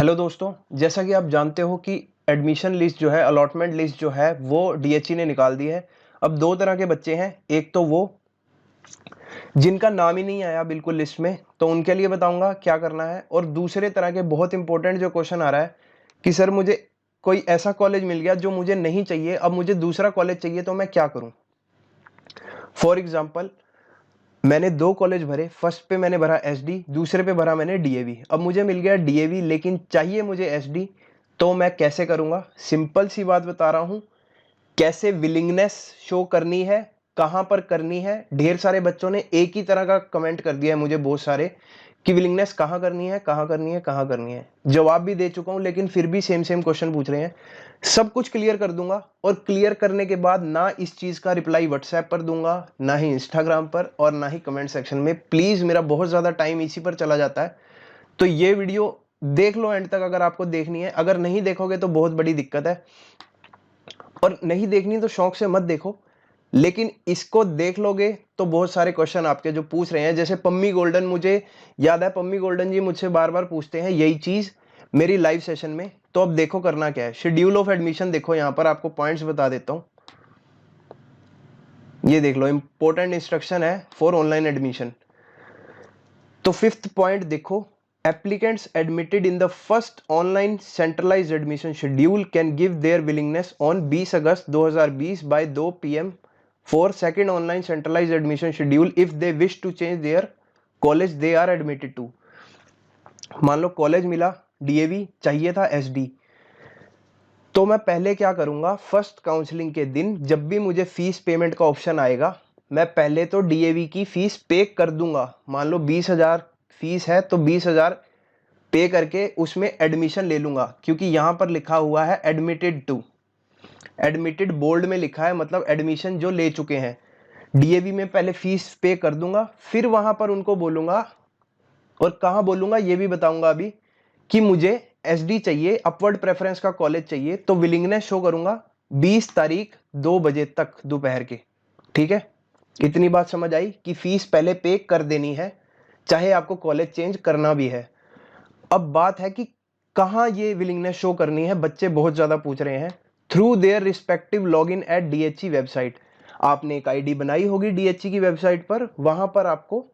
Hello दोस्तों, जैसा कि आप जानते हो कि एडमिशन लिस्ट जो है, अलॉटमेंट लिस्ट जो है वो डीएचई ने निकाल दी है। अब दो तरह के बच्चे हैं, एक तो वो जिनका नाम ही नहीं आया बिल्कुल लिस्ट में, तो उनके लिए बताऊंगा क्या करना है। और दूसरे तरह के बहुत इंपॉर्टेंट जो क्वेश्चन आ रहा है कि सर मुझे कोई ऐसा कॉलेज मिल गया जो मुझे नहीं चाहिए, अब मुझे दूसरा कॉलेज चाहिए तो मैं क्या करूं। फॉर एग्जाम्पल, मैंने दो कॉलेज भरे, फर्स्ट पे मैंने भरा एसडी, दूसरे पे भरा मैंने डीएवी। अब मुझे मिल गया डीएवी लेकिन चाहिए मुझे एसडी, तो मैं कैसे करूंगा। सिंपल सी बात बता रहा हूं, कैसे विलिंगनेस शो करनी है, कहां पर करनी है। ढेर सारे बच्चों ने एक ही तरह का कमेंट कर दिया है मुझे, बहुत सारे, कि विलिंगनेस कहां करनी है, कहां करनी है, कहां करनी है। जवाब भी दे चुका हूं लेकिन फिर भी सेम सेम क्वेश्चन पूछ रहे हैं। सब कुछ क्लियर कर दूंगा, और क्लियर करने के बाद ना इस चीज का रिप्लाई व्हाट्सएप पर दूंगा, ना ही इंस्टाग्राम पर, और ना ही कमेंट सेक्शन में। प्लीज, मेरा बहुत ज्यादा टाइम इसी पर चला जाता है, तो ये वीडियो देख लो एंड तक अगर आपको देखनी है। अगर नहीं देखोगे तो बहुत बड़ी दिक्कत है, और नहीं देखनी तो शौक से मत देखो, लेकिन इसको देख लोगे तो बहुत सारे क्वेश्चन आपके जो पूछ रहे हैं, जैसे पम्मी गोल्डन, मुझे याद है पम्मी गोल्डन जी मुझसे बार बार पूछते हैं यही चीज मेरी लाइव सेशन में। तो अब देखो करना क्या है। शेड्यूल ऑफ एडमिशन देखो, यहां पर आपको पॉइंट्स बता देता हूं। ये देख लो, इंपॉर्टेंट इंस्ट्रक्शन है फॉर ऑनलाइन एडमिशन। तो फिफ्थ पॉइंट देखो, applicants admitted in the first online centralized admission schedule can give their willingness on 20 August 2020 by 2 PM for second online centralized admission schedule if they wish to change their college they are admitted to। मान लो college मिला, DAV चाहिए था SD, तो मैं पहले क्या करूंगा, first counselling के दिन जब भी मुझे फीस पेमेंट का ऑप्शन आएगा, मैं पहले तो डीएवी की फीस पे कर दूंगा। मान लो 20,000 फीस है तो 20,000 पे करके उसमें एडमिशन ले लूंगा, क्योंकि यहां पर लिखा हुआ है एडमिटेड टू, एडमिटेड बोल्ड में लिखा है, मतलब एडमिशन जो ले चुके हैं। डीएवी में पहले फीस पे कर दूंगा, फिर वहां पर उनको बोलूंगा, और कहां बोलूंगा ये भी बताऊंगा अभी, कि मुझे एसडी चाहिए, अपवर्ड प्रेफरेंस का कॉलेज चाहिए, तो विलिंगनेस शो करूंगा 20 तारीख 2 बजे तक दोपहर के। ठीक है, इतनी बात समझ आई कि फीस पहले पे कर देनी है, चाहे आपको कॉलेज चेंज करना भी है। अब बात है कि कहां ये विलिंगनेस शो करनी है, बच्चे बहुत ज्यादा पूछ रहे हैं। Through their respective login at DHE website. आपने एक आईडी बनाई होगी डीएचई की वेबसाइट पर, वहां पर आपको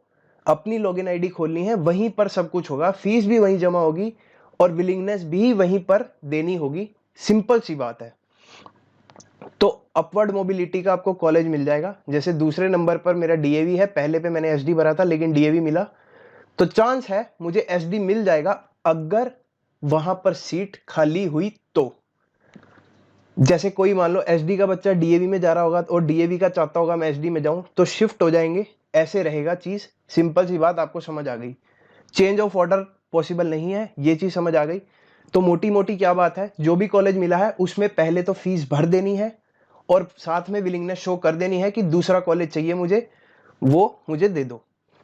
अपनी लॉगिन आईडी खोलनी है, वहीं पर सब कुछ होगा, फीस भी वहीं जमा होगी और विलिंगनेस भी वहीं पर देनी होगी। सिंपल सी बात है। तो अपवर्ड मोबिलिटी का आपको कॉलेज मिल जाएगा। जैसे दूसरे नंबर पर मेरा डीएवी है, पहले पे मैंने एसडी भरा था लेकिन डीएवी मिला, तो चांस है मुझे एसडी मिल जाएगा अगर वहां पर सीट खाली हुई तो। जैसे कोई मान लो एसडी का बच्चा डीएवी में जा रहा होगा और डीएवी का चाहता होगा मैं एसडी में जाऊं, तो शिफ्ट हो जाएंगे, ऐसे रहेगा चीज। सिंपल सी बात आपको समझ आ गई। चेंज ऑफ ऑर्डर पॉसिबल नहीं है, ये चीज समझ आ गई। तो मोटी मोटी क्या बात है, जो भी कॉलेज मिला है उसमें पहले तो फीस भर देनी है, और साथ में विलिंगनेस शो कर देनी है कि दूसरा कॉलेज चाहिए मुझे, वो मुझे दे दो।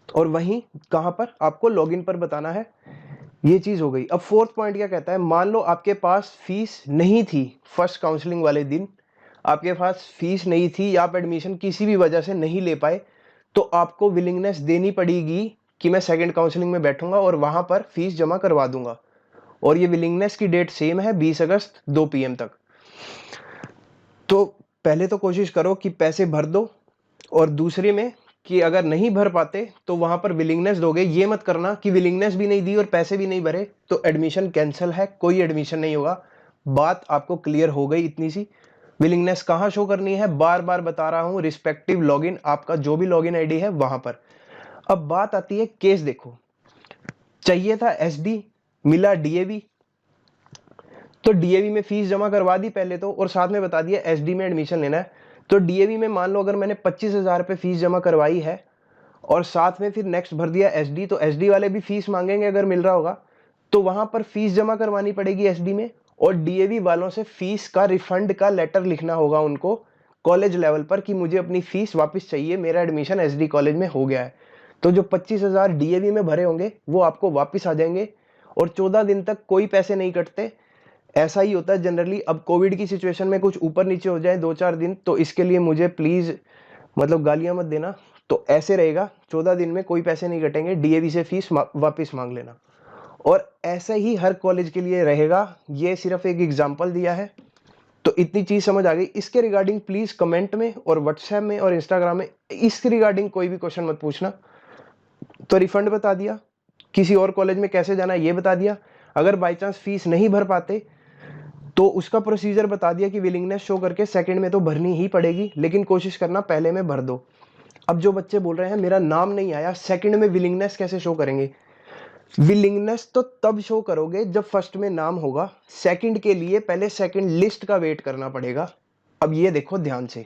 और वहीं कहां पर आपको लॉगिन पर बताना है। ये चीज हो गई। अब फोर्थ पॉइंट क्या कहता है, मान लो आपके पास फीस नहीं थी, फर्स्ट काउंसलिंग वाले दिन आपके पास फीस नहीं थी, या आप एडमिशन किसी भी वजह से नहीं ले पाए, तो आपको विलिंगनेस देनी पड़ेगी कि मैं सेकंड काउंसलिंग में बैठूंगा और वहां पर फीस जमा करवा दूंगा। और ये विलिंगनेस की डेट सेम है, 20 अगस्त 2 PM तक। तो पहले तो कोशिश करो कि पैसे भर दो, और दूसरे में कि अगर नहीं भर पाते तो वहां पर विलिंगनेस दोगे। ये मत करना कि विलिंगनेस भी नहीं दी और पैसे भी नहीं भरे तो एडमिशन कैंसिल है, कोई एडमिशन नहीं होगा। बात आपको क्लियर हो गई इतनी सी। विलिंगनेस कहां शो करनी है, बार बार बता रहा हूं, रिस्पेक्टिव लॉगिन, आपका जो भी लॉगिन आईडी है वहां पर। अब बात आती है केस देखो, चाहिए था एसडी, मिला डीएवी, तो डीएवी में फीस जमा करवा दी पहले तो, और साथ में बता दिया एसडी में एडमिशन लेना है। तो डीएवी में मान लो अगर मैंने 25,000 पे फीस जमा करवाई है, और साथ में फिर नेक्स्ट भर दिया एसडी, तो एसडी वाले भी फीस मांगेंगे अगर मिल रहा होगा, तो वहां पर फीस जमा करवानी पड़ेगी एसडी में, और डीएवी वालों से फीस का रिफंड का लेटर लिखना होगा उनको कॉलेज लेवल पर कि मुझे अपनी फीस वापस चाहिए, मेरा एडमिशन एसडी कॉलेज में हो गया है। तो जो 25,000 डीएवी में भरे होंगे वो आपको वापस आ जाएंगे, और 14 दिन तक कोई पैसे नहीं कटते। ऐसा ही होता है जनरली। अब कोविड की सिचुएशन में कुछ ऊपर नीचे हो जाए 2-4 दिन, तो इसके लिए मुझे प्लीज मतलब गालियां मत देना। तो ऐसे रहेगा, 14 दिन में कोई पैसे नहीं कटेंगे, डीएवी से फीस वापस मांग लेना। और ऐसा ही हर कॉलेज के लिए रहेगा। ये सिर्फ एक एग्जाम्पल दिया है। तो इतनी चीज समझ आ गई। इसके रिगार्डिंग प्लीज कमेंट में और व्हाट्सएप में और इंस्टाग्राम में इसके रिगार्डिंग कोई भी क्वेश्चन मत पूछना। तो रिफंड बता दिया, किसी और कॉलेज में कैसे जाना ये बता दिया, अगर बाई चांस फीस नहीं भर पाते तो उसका प्रोसीजर बता दिया कि विलिंगनेस शो करके सेकंड में तो भरनी ही पड़ेगी, लेकिन कोशिश करना पहले में भर दो। अब जो बच्चे बोल रहे हैं मेरा नाम नहीं आया, सेकंड में विलिंगनेस कैसे शो करेंगे? विलिंगनेस तो तब शो करोगे जब फर्स्ट में नाम होगा, सेकंड के लिए पहले सेकंड लिस्ट का वेट करना पड़ेगा। अब ये देखो ध्यान से,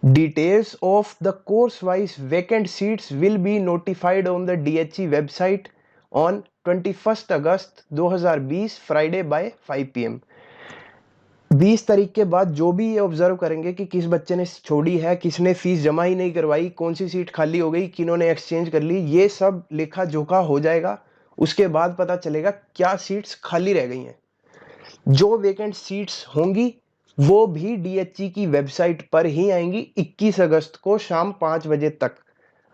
details of the course wise vacant seats will be notified on the DHE website on 21 August 2020 Friday by 5 PM। 20 तारीख के बाद जो भी ये ऑब्जर्व करेंगे कि किस बच्चे ने छोड़ी है, किसने फीस जमा ही नहीं करवाई, कौन सी सीट खाली हो गई, किन्होंने एक्सचेंज कर ली, ये सब लेखा जोखा हो जाएगा। उसके बाद पता चलेगा क्या सीट्स खाली रह गई हैं। जो वेकेंट सीट्स होंगी वो भी DHE की वेबसाइट पर ही आएंगी 21 अगस्त को शाम 5 बजे तक।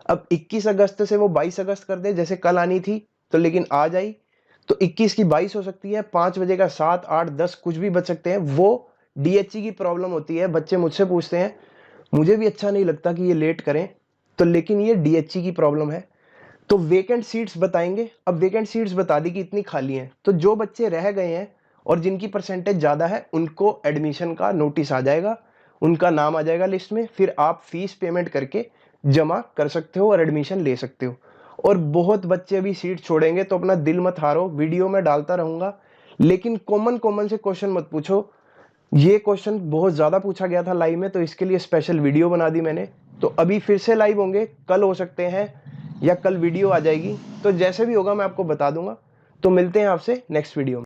अब 21 अगस्त से वो 22 अगस्त कर दे, जैसे कल आनी थी तो लेकिन आज आई, तो 21 की 22 हो सकती है, 5 बजे का 7, 8, 10 कुछ भी बच सकते हैं। वो DHE की प्रॉब्लम होती है। बच्चे मुझसे पूछते हैं, मुझे भी अच्छा नहीं लगता कि ये लेट करें, तो लेकिन ये DHE की प्रॉब्लम है। तो वेकेंट सीट्स बताएंगे। अब वेकेंट सीट्स बता दी कि इतनी खाली हैं, तो जो बच्चे रह गए हैं और जिनकी परसेंटेज ज़्यादा है उनको एडमिशन का नोटिस आ जाएगा, उनका नाम आ जाएगा लिस्ट में, फिर आप फीस पेमेंट करके जमा कर सकते हो और एडमिशन ले सकते हो। और बहुत बच्चे अभी सीट छोड़ेंगे तो अपना दिल मत हारो, वीडियो में डालता रहूंगा, लेकिन कॉमन कॉमन से क्वेश्चन मत पूछो। ये क्वेश्चन बहुत ज़्यादा पूछा गया था लाइव में, तो इसके लिए स्पेशल वीडियो बना दी मैंने। तो अभी फिर से लाइव होंगे, कल हो सकते हैं या कल वीडियो आ जाएगी, तो जैसे भी होगा मैं आपको बता दूंगा। तो मिलते हैं आपसे नेक्स्ट वीडियो में।